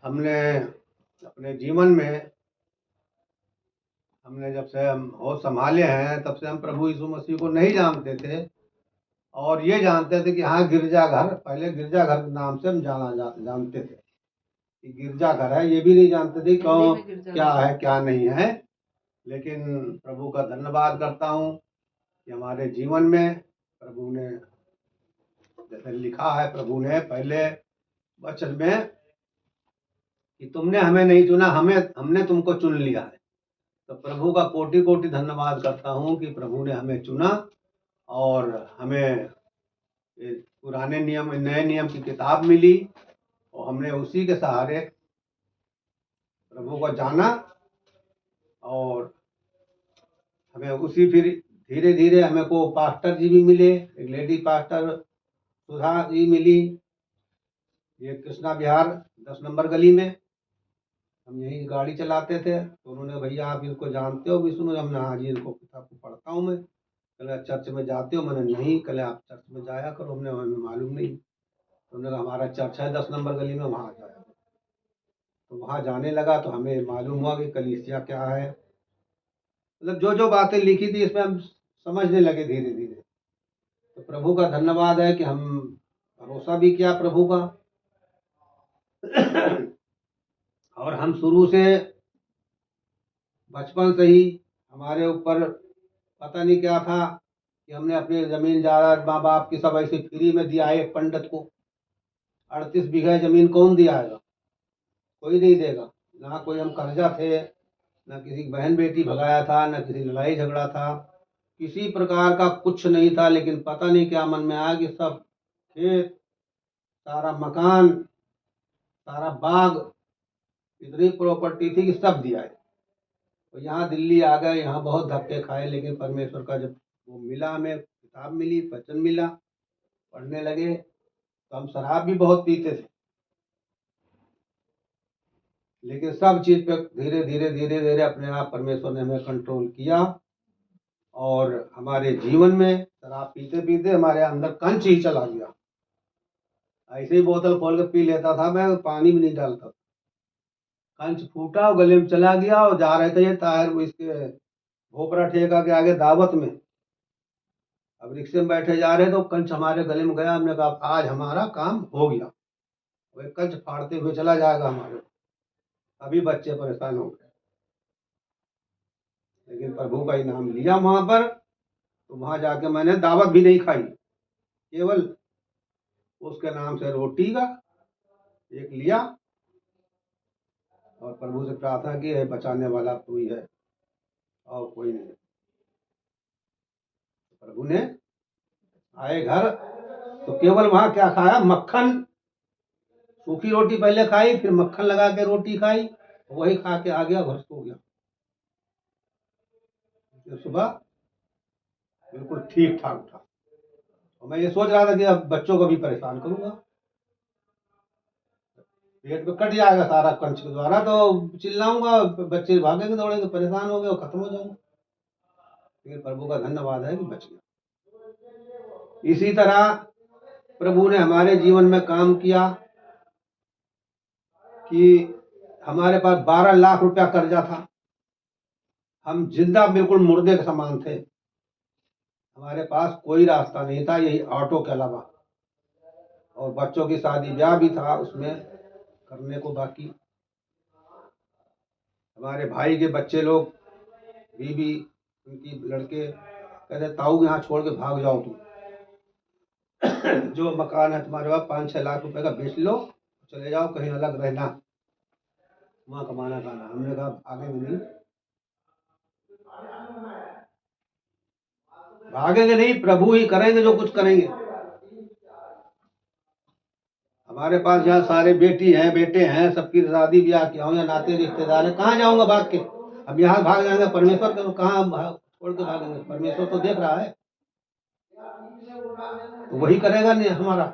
हमने अपने जीवन में हमने जब से हम होश संभाले हैं तब से हम प्रभु यीशु मसीह को नहीं जानते थे और ये जानते थे कि हाँ गिरजाघर, पहले गिरजाघर के नाम से हम जानते थे कि गिरजाघर है। ये भी नहीं जानते थे क्या है क्या नहीं है। लेकिन प्रभु का धन्यवाद करता हूँ कि हमारे जीवन में प्रभु ने, जैसे लिखा है प्रभु ने पहले वचन में कि तुमने हमें नहीं चुना, हमने तुमको चुन लिया है। तो प्रभु का कोटि कोटि धन्यवाद करता हूँ कि प्रभु ने हमें चुना और हमें पुराने नियम नए नियम की किताब मिली और हमने उसी के सहारे प्रभु को जाना और हमें उसी फिर धीरे धीरे हमें को पास्टर जी भी मिले, एक लेडी पास्टर सुधा जी मिली, ये कृष्णा विहार 10 नंबर गली में। हम यही गाड़ी चलाते थे तो उन्होंने, भैया आप इनको जानते हो विष्णु? हमने हाँ जी, इनको किताब को पढ़ता हूँ मैं। कल चर्च में जाते हो? मैंने नहीं। कल आप चर्च में जाया करो। हमें मालूम नहीं। तो उन्होंने कहा हमारा चर्च है 10 नंबर गली में, वहाँ जाया। तो वहाँ जाने लगा तो हमें मालूम हुआ कि कलीसिया क्या है। मतलब जो जो बातें लिखी थी इसमें हम समझने लगे धीरे धीरे। तो प्रभु का धन्यवाद है कि हम भरोसा भी किया प्रभु का और हम शुरू से बचपन से ही हमारे ऊपर पता नहीं क्या था कि हमने अपनी जमीन जायदाद माँ बाप की सब ऐसे फ्री में दिया है। एक पंडित को 38 बीघा जमीन कौन दियाएगा? कोई नहीं देगा। ना कोई हम कर्जा थे, ना किसी की बहन बेटी भगाया था, ना किसी लड़ाई झगड़ा था, किसी प्रकार का कुछ नहीं था। लेकिन पता नहीं क्या मन में आया कि सब खेत, सारा मकान, सारा बाग, इतनी प्रॉपर्टी थी कि सब दिया है। तो यहाँ दिल्ली आ गए, यहाँ बहुत धक्के खाए, लेकिन परमेश्वर का जब वो मिला, हमें किताब मिली, वचन मिला, पढ़ने लगे। तो हम शराब भी बहुत पीते थे, लेकिन सब चीज पे धीरे धीरे धीरे धीरे अपने आप परमेश्वर ने हमें कंट्रोल किया और हमारे जीवन में शराब पीते पीते हमारे अंदर कंच ही चला गया। ऐसे ही बोतल खोल के पी लेता था मैं, पानी भी नहीं डालता। कंच फूटा और गले में चला गया और जा रहे थे ये ताहिर इसके भोपरा ठेका के आगे दावत में। अब रिक्शे में बैठे जा रहे तो कंच हमारे गले में गया। हमने कहा आज हमारा काम हो गया। वही कंच फाड़ते हुए चला जाएगा हमारे। अभी बच्चे परेशान हो गए, लेकिन प्रभु का इनाम लिया वहां पर। तो वहां जाके मैंने दावत भी नहीं खाई, केवल उसके नाम से रोटी का एक लिया और प्रभु से प्रार्थना की है बचाने वाला तू ही है और कोई नहीं। प्रभु ने आए घर तो केवल वहां क्या खाया? मक्खन, सूखी रोटी पहले खाई, फिर मक्खन लगा के रोटी खाई, वही खा के आ गया, घर सो गया। तो सुबह बिल्कुल ठीक ठाक था और मैं ये सोच रहा था कि अब बच्चों को भी परेशान करूंगा, पेट में कट जाएगा सारा कंच के द्वारा, तो चिल्लाऊंगा, बच्चे भागेंगे दौड़ेंगे, परेशान हो गए और खत्म हो जाऊंगा। लेकिन प्रभु का धन्यवाद है कि बच गया। इसी तरह प्रभु ने हमारे जीवन में काम किया कि हमारे पास 12 लाख रुपया कर्जा था। हम जिंदा बिल्कुल मुर्दे के समान थे। हमारे पास कोई रास्ता नहीं था यही ऑटो के अलावा, और बच्चों की शादी ब्याह भी था उसमें करने को बाकी। हमारे भाई के बच्चे लोग, बीवी, उनकी लड़के कहते ताऊ यहाँ छोड़ के भाग जाओ तुम जो मकान है तुम्हारे पास 5-6 लाख रुपए का बेच लो, चले जाओ कहीं अलग रहना, वहाँ कमाना खाना। हमने कहा भागेंगे नहीं, भागेंगे नहीं, प्रभु ही करेंगे जो कुछ करेंगे। हमारे पास यहाँ सारे बेटी हैं, बेटे हैं, सबकी शादी ब्याह किया हूँ, या नाते रिश्तेदार है, कहाँ जाऊंगा भाग के? अब यहाँ भाग जाएंगे परमेश्वर के, कहाँ छोड़ के भागेंगे? परमेश्वर तो देख रहा है, तो वही करेगा नहीं हमारा।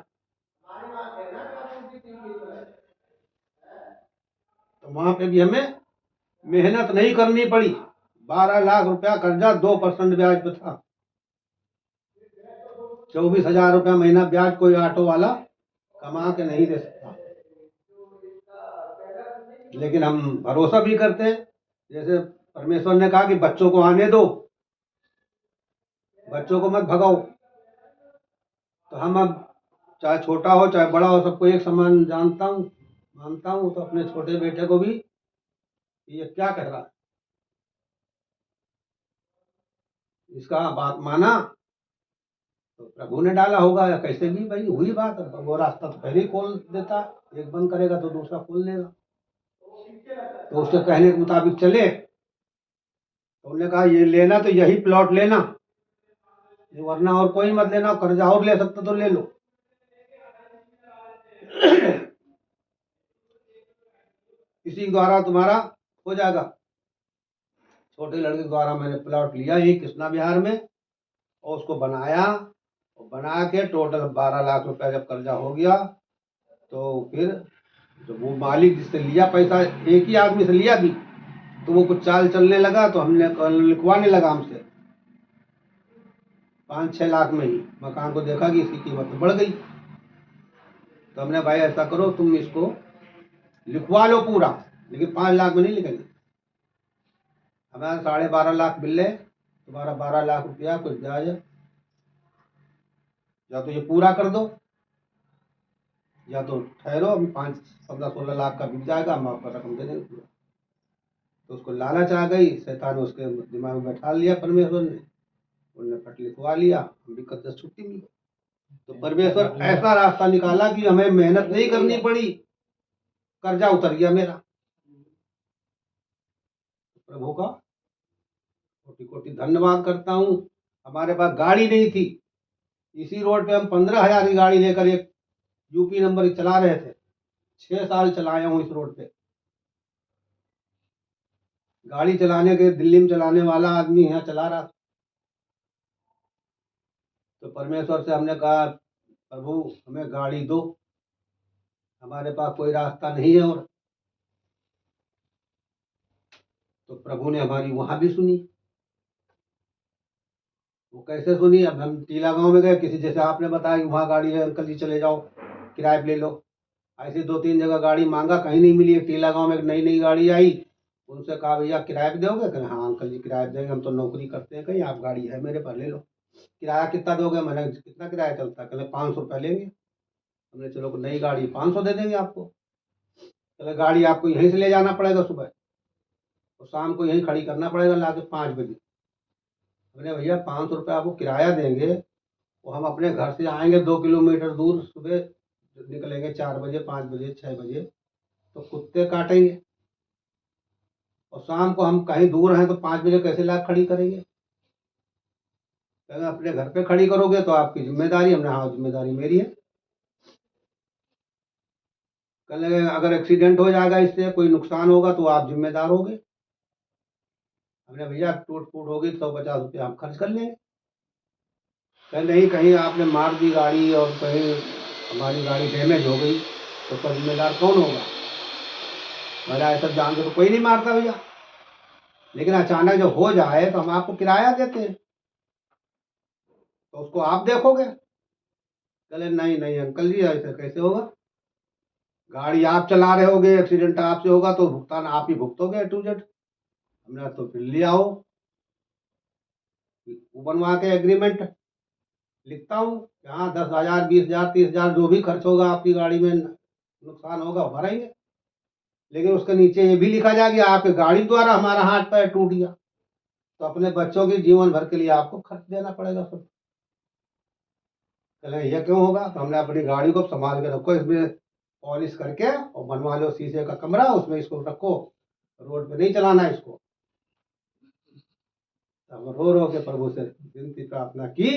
तो वहां पे भी हमें मेहनत नहीं करनी पड़ी। 12 लाख रुपया कर्जा 2% ब्याज पे था। 24,000 रुपया महीना ब्याज कोई ऑटो वाला कमा के नहीं दे सकता। लेकिन हम भरोसा भी करते हैं। जैसे परमेश्वर ने कहा कि बच्चों को आने दो, बच्चों को मत भगाओ, तो हम अब चाहे छोटा हो चाहे बड़ा हो सबको एक समान जानता हूँ, मानता हूँ। तो अपने छोटे बेटे को भी ये क्या कह रहा है, इसका बात माना तो प्रभु ने डाला होगा, या कैसे भी भाई हुई बात। वो रास्ता तो पहले ही खोल देता, एक बंद करेगा तो दूसरा खोल देगा। तो उसके कहने के मुताबिक चले, तो उन्होंने कहा ये लेना तो यही प्लॉट लेना, ये वरना और कोई मत लेना, कर्जा और ले सकते तो ले लो। इसी द्वारा तुम्हारा हो जाएगा। छोटे लड़के द्वारा मैंने प्लॉट लिया यही कृष्णा विहार में, और उसको बनाया, और बना के टोटल 12 लाख रुपया जब कर्जा हो गया, तो फिर जब वो मालिक जिससे लिया पैसा, एक ही आदमी से लिया भी, तो वो कुछ चाल चलने लगा, तो हमने लिखवाने लगा हमसे 5-6 लाख में ही मकान को। देखा कि इसकी कीमत बढ़ गई, तो हमने भाई ऐसा करो तुम इसको लिखवा लो पूरा, लेकिन 5 लाख में नहीं लिखेंगे। हमारा 12.5 लाख बिल है, तुम्हारा 12 लाख रुपया कुछ ब्याज, या तो ये पूरा कर दो या तो ठहरो, अभी 5-15-16 लाख का बिक जाएगा, हम आपका रकम दे देंगे पूरा। तो उसको लालच आ गई, शैतान उसके दिमाग में बैठा लिया परमेश्वर ने, उन्होंने फट लिखवा लिया, हम भी कद्दस छुट्टी मिली। तो परमेश्वर ऐसा रास्ता निकाला कि हमें मेहनत नहीं करनी पड़ी, कर्जा उतर गया मेरा। प्रभु का कोटि कोटि धन्यवाद करता हूँ। हमारे पास गाड़ी नहीं थी, इसी रोड पे हम 15,000 की गाड़ी लेकर एक यूपी नंबर चला रहे थे। 6 साल चलाया हूँ इस रोड पे। गाड़ी चलाने के, दिल्ली में चलाने वाला आदमी यहाँ चला रहा था। तो परमेश्वर से हमने कहा प्रभु हमें गाड़ी दो, हमारे पास कोई रास्ता नहीं है। और तो प्रभु ने हमारी वहां भी सुनी। वो कैसे सुनी, अब हम टीला गांव में गए, किसी जैसे आपने बताया कि वहाँ गाड़ी है, अंकल जी चले जाओ किराए पे ले लो। ऐसे 2-3 जगह गाड़ी मांगा, कहीं नहीं मिली। टीला गांव में एक नई नई गाड़ी आई, उनसे कहा भैया किराए पे दोगे? कहें हाँ अंकल जी किराए पे देंगे, हम तो नौकरी करते हैं कहीं, आप गाड़ी है मेरे पास ले लो। किराया कितना दोगे? मैंने कितना किराया चलता है? कहले 500 रुपये लेंगे। हमने चलो नई गाड़ी 500 दे देंगे आपको। कहले गाड़ी आपको यहीं से ले जाना पड़ेगा सुबह, और शाम को यहीं खड़ी करना पड़ेगा ला के 5 बजे। हमने भैया 500 रुपये आपको किराया देंगे, वो हम अपने घर से आएंगे 2 किलोमीटर दूर, सुबह निकलेंगे 4 बजे 5 बजे 6 बजे, तो कुत्ते काटेंगे। और शाम को हम कहीं दूर हैं तो 5 बजे कैसे ला खड़ी करेंगे? अगर अपने घर पे खड़ी करोगे तो आपकी जिम्मेदारी। हमने हाँ जिम्मेदारी मेरी है। कल अगर एक्सीडेंट हो जाएगा, इससे कोई नुकसान होगा तो आप जिम्मेदार होगे। हमने भैया टूट फूट होगी 150 रुपये हम खर्च कर लेंगे। कल नहीं कहीं आपने मार दी गाड़ी और कहीं हमारी गाड़ी डैमेज हो गई तो उसका जिम्मेदार कौन होगा? मेरा ऐसा जान के तो कोई नहीं मारता भैया, लेकिन अचानक जब हो जाए तो हम आपको किराया देते हैं, तो उसको आप देखोगे। चले नहीं नहीं अंकल जी ऐसे कैसे होगा? गाड़ी आप चला रहे होगे, एक्सीडेंट आपसे होगा तो भुगतान आप ही भुगतोगे A to Z। हमने तो फिर ले आओ, वो बनवा के एग्रीमेंट लिखता हूँ कि हाँ 10,000 20,000 30,000 जो भी खर्च होगा आपकी गाड़ी में नुकसान होगा वो भरेंगे। लेकिन उसके नीचे ये भी लिखा जाए कि आपके गाड़ी द्वारा हमारा हाथ पैर टूट गया तो अपने बच्चों के जीवन भर के लिए आपको खर्च देना पड़ेगा सब। चले ये क्यों होगा? तो हमने अपनी गाड़ी को संभाल के रखो, इसमें पॉलिश करके और बनवा लो शीशे का कमरा, उसमें इसको रखो, रोड पे नहीं चलाना इसको। हम रो रो के प्रभु से विनती प्रार्थना की,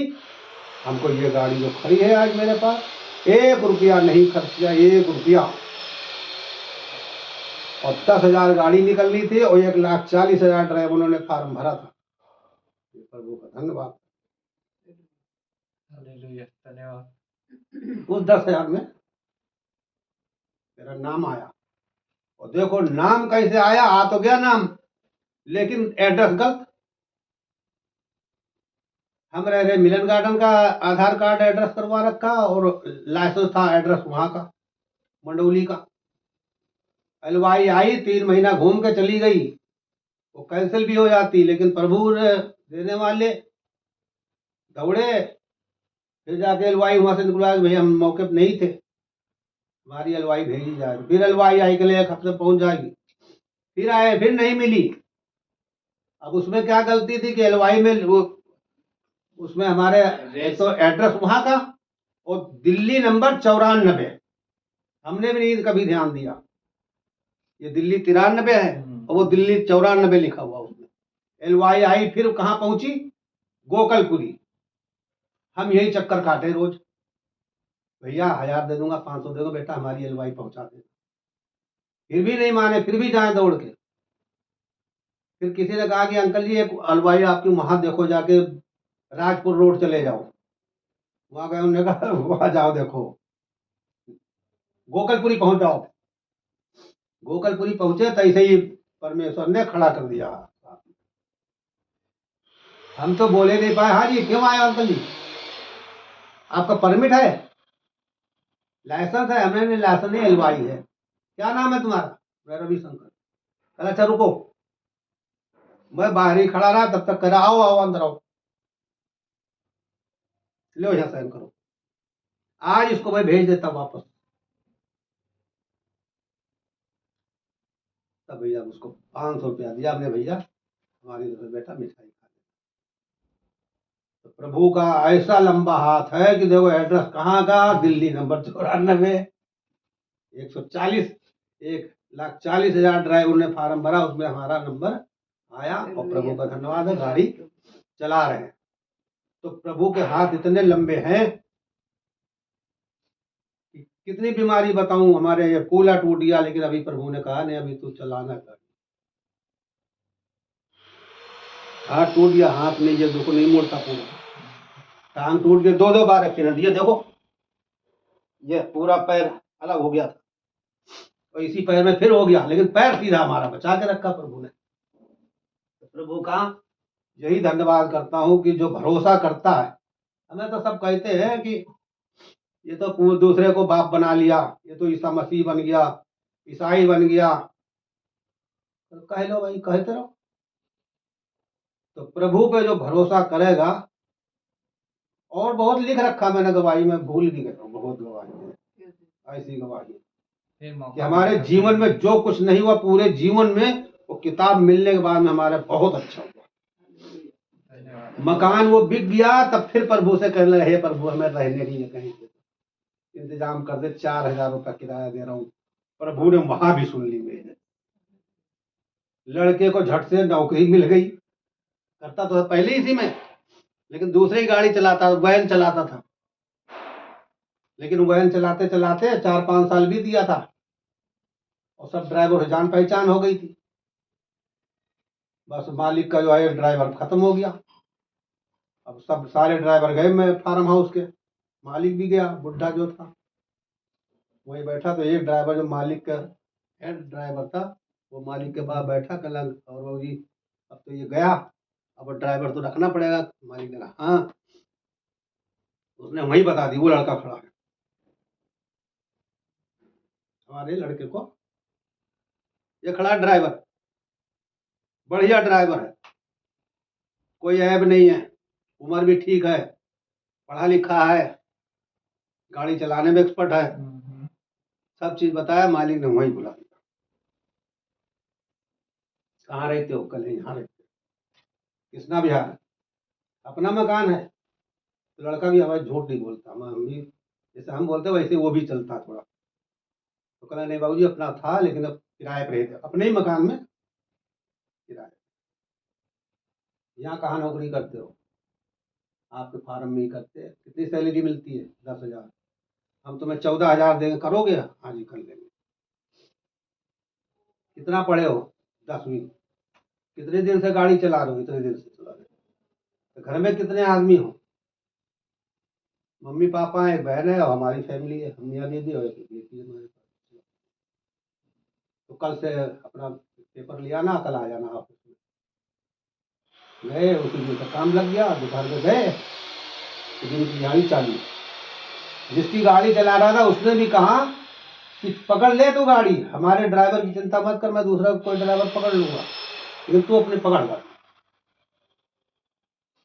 हमको ये गाड़ी जो खड़ी है आज मेरे पास, 1 रुपया नहीं खर्च किया, 1 रुपया। और 10,000 गाड़ी निकलनी थी और 1,40,000 ड्राइवरों ने फार्म भरा था। प्रभु का धन्यवाद। धन्यवाद। उस 10,000 में मेरा नाम आया, और देखो नाम कैसे आया, आ तो गया नाम, लेकिन एड्रेस गलत। हम रह रहे मिलन गार्डन का, आधार कार्ड एड्रेस करवा रखा और लाइसेंस था एड्रेस वहां का मंडौली का। हलवाई आई, 3 महीना घूम के चली गई, वो कैंसिल भी हो जाती, लेकिन प्रभु ने देने वाले दौड़े। फिर जाके हलवाई वहां से निकलवाया कि भैया हम मौके पर नहीं थे, हमारी हलवाई भेजी जाए। फिर हलवाई आई, के लिए 1 हफ्ते पहुंच जाएगी। फिर आए, फिर नहीं मिली। अब उसमें क्या गलती थी कि हलवाई में वो उसमें हमारे एक तो एड्रेस वहां का और दिल्ली नंबर 94, हमने भी नहीं कभी ध्यान दिया, ये दिल्ली 93 है और वो दिल्ली 94 लिखा हुआ उसमें। हलवाई आई, फिर कहाँ पहुंची? गोकलपुरी। हम यही चक्कर काटे रोज, भैया 1000 दे दूंगा, 500 दे दो बेटा, हमारी हलवाई पहुंचा दे। फिर भी नहीं माने, फिर भी जाए दौड़ के। फिर किसी ने कहा कि अंकल जी एक हलवाई आपकी वहां देखो, जाके राजपुर रोड चले जाओ। वहां गए, उन्होंने कहा वहां जाओ देखो, गोकलपुरी पहुंच जाओ। गोकलपुरी पहुंचे तो ऐसे ही परमेश्वर ने खड़ा कर दिया। हम तो बोले नहीं पाए, हाँ जी क्यों आए अंकल जी, आपका परमिट है, लाइसेंस है? हमने लाइसेंस नहीं, हलवाई है। क्या नाम है तुम्हारा? मैं रविशंकर। कहा अच्छा रुको, मैं बाहर ही खड़ा रहा, तब तक करा आओ आओ अंदर आओ, लो यहाँ साइन करो, आज इसको मैं भेज देता वापस। तब भैया उसको 500 रुपया दिया हमने, भैया हमारी तरफ बेटा मिठाई खा ले। तो प्रभु का ऐसा लंबा हाथ है कि देखो एड्रेस कहाँ का, दिल्ली नंबर 94, 140, 1,40,000 ड्राइवर ने फार्म भरा, उसमें हमारा नंबर आया और प्रभु का धन्यवाद है, गाड़ी चला रहे हैं। तो प्रभु के हाथ इतने लंबे हैं कि कितनी बीमारी बताऊं, हमारे ये कूला टूट गया, लेकिन अभी प्रभु ने कहा नहीं, अभी तू चलाना गाड़ी। हाथ टूट गया, हाथ नहीं, ये देखो नहीं मोड़ता पूरा, टांग टूट गया, 2-2 बार एक्सीडेंट, ये देखो ये पूरा पैर अलग हो गया था, और इसी पैर में फिर हो गया, लेकिन पैर सीधा हमारा बचा के रखा प्रभु ने। तो प्रभु का यही धन्यवाद करता हूं कि जो भरोसा करता है। हमें तो सब कहते हैं कि ये तो दूसरे को बाप बना लिया, ये तो ईसा मसीह बन गया, ईसाई बन गया, तो कह लो भाई, कहते रहो। तो प्रभु पे जो भरोसा करेगा, और बहुत लिख रखा मैंने गवाही में, भूल भी गया बहुत गवाही है, ऐसी गवाही कि हमारे जीवन में जो कुछ नहीं हुआ, पूरे जीवन में वो किताब मिलने के बाद में हमारे बहुत अच्छा हुआ। मकान वो बिक गया, तब फिर प्रभु से कहने लगे, हे प्रभु हमें रहने के लिए कहीं इंतजाम कर दे, 4,000 रुपया किराया दे रहा हूँ। प्रभु ने वहां भी सुन ली मेरे। लड़के को झट से नौकरी मिल गई, करता तो पहले इसी में, लेकिन दूसरी गाड़ी चलाता, वैन चलाता था, लेकिन वैन चलाते चलाते 4-5 साल बीत दिया था और सब ड्राइवर से जान पहचान हो गई थी। बस मालिक का जो है ड्राइवर खत्म हो गया। अब सब सारे ड्राइवर गए मैं फार्म हाउस के, मालिक भी गया, बुढ़ा जो था वही बैठा। तो एक ड्राइवर जो मालिक का हेड ड्राइवर था, वो मालिक के पास बैठा, कहला और बाबू जी अब तो ये गया, अब ड्राइवर तो रखना पड़ेगा। मालिक ने कहा हाँ, उसने वही बता दी, वो लड़का खड़ा है हमारे लड़के को, ये खड़ा ड्राइवर, बढ़िया ड्राइवर है, कोई ऐब नहीं है, उम्र भी ठीक है, पढ़ा लिखा है, गाड़ी चलाने में एक्सपर्ट है, सब चीज बताया। मालिक ने वही बुला दिया, कहाँ रहते हो? कल यहाँ रहते। कृष्णा बिहार, अपना मकान है। तो लड़का भी हमारे झूठ नहीं बोलता, हम भी जैसे हम बोलते वैसे वो भी चलता थोड़ा। तो कहना नहीं बाबूजी अपना था, लेकिन अब किराए पर रहते, अपने ही मकान में किराए। यहाँ कहाँ नौकरी करते हो? आपके फार्म में ही करते हैं। कितनी सैलरी मिलती है? 10,000। हम तुम्हें 14,000 देंगे, करोगे? हाँ जी कर लेंगे। कितना पढ़े हो? 10वीं। कितने दिन से गाड़ी चला रहे हो? इतने दिन से चला रहे हो। तो घर में कितने आदमी हो? मम्मी पापा है, एक बहन है और हमारी फैमिली है, हम यहाँ दीदी और एक बेटी है हमारे पास। तो कल से अपना पेपर लिया ना, कल आ जाना ऑफिस में। गए, उसी दिन का काम लग गया, दोपहर में गए, दिन की गाड़ी चालू। जिसकी गाड़ी चला रहा था उसने भी कहा कि पकड़ ले तू गाड़ी, हमारे ड्राइवर की चिंता मत कर, मैं दूसरा कोई ड्राइवर पकड़ लूंगा, लेकिन तू अपनी पकड़ कर।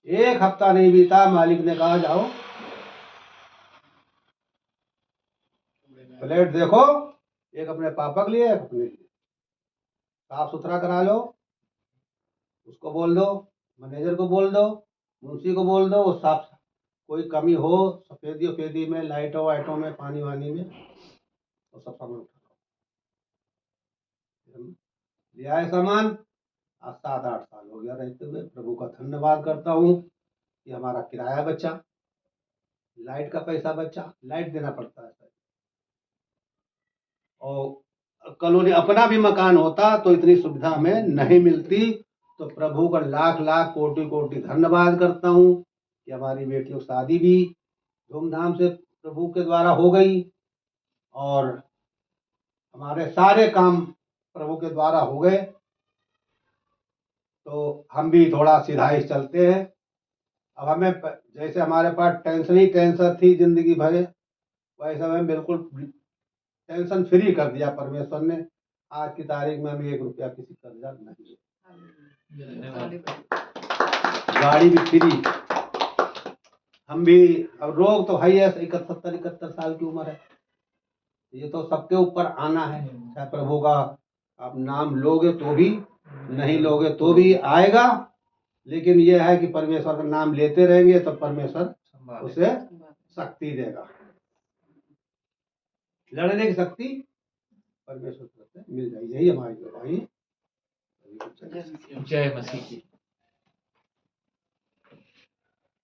एक हफ्ता नहीं बीता, मालिक ने कहा जाओ प्लेट देखो, एक अपने पापा के लिए, एक अपने लिए, साफ सुथरा करा लो, उसको बोल दो, मैनेजर को बोल दो, मुंशी को बोल दो, वो साफ, कोई कमी हो सफेदी वफेदी में, लाइटों वाइटों में, पानी वानी में, तो सब सामान उठा लो। हम ले आए सामान। आज 7-8 साल हो गया रहते हुए। प्रभु का धन्यवाद करता हूँ कि हमारा किराया बचा, लाइट का पैसा बचा, लाइट देना पड़ता है सर। और कॉलोनी अपना भी मकान होता तो इतनी सुविधा हमें नहीं मिलती। तो प्रभु का लाख लाख कोटि कोटि धन्यवाद करता हूँ कि हमारी बेटियों की शादी भी धूमधाम से प्रभु के द्वारा हो गई, और हमारे सारे काम प्रभु के द्वारा हो गए। तो हम भी थोड़ा सिधाई चलते हैं। अब हमें जैसे हमारे पास टेंशन ही टेंशन थी जिंदगी भर, वैसे हमें बिल्कुल टेंशन फ्री कर दिया परमेश्वर ने। आज की तारीख में हमें 1 रुपया किसी कर्जा नहीं है, गाड़ी भी फ्री। हम भी, अब रोग तो है ही है, 71 साल की उम्र है, ये तो सबके ऊपर आना है। चाहे प्रभु का आप नाम लोगे तो भी, नहीं लोगे तो भी आएगा, लेकिन यह है कि परमेश्वर का नाम लेते रहेंगे तो परमेश्वर उसे शक्ति देगा, लड़ने की शक्ति परमेश्वर से मिल जाएगी। यही हमारी गवाही। जय मसीह की।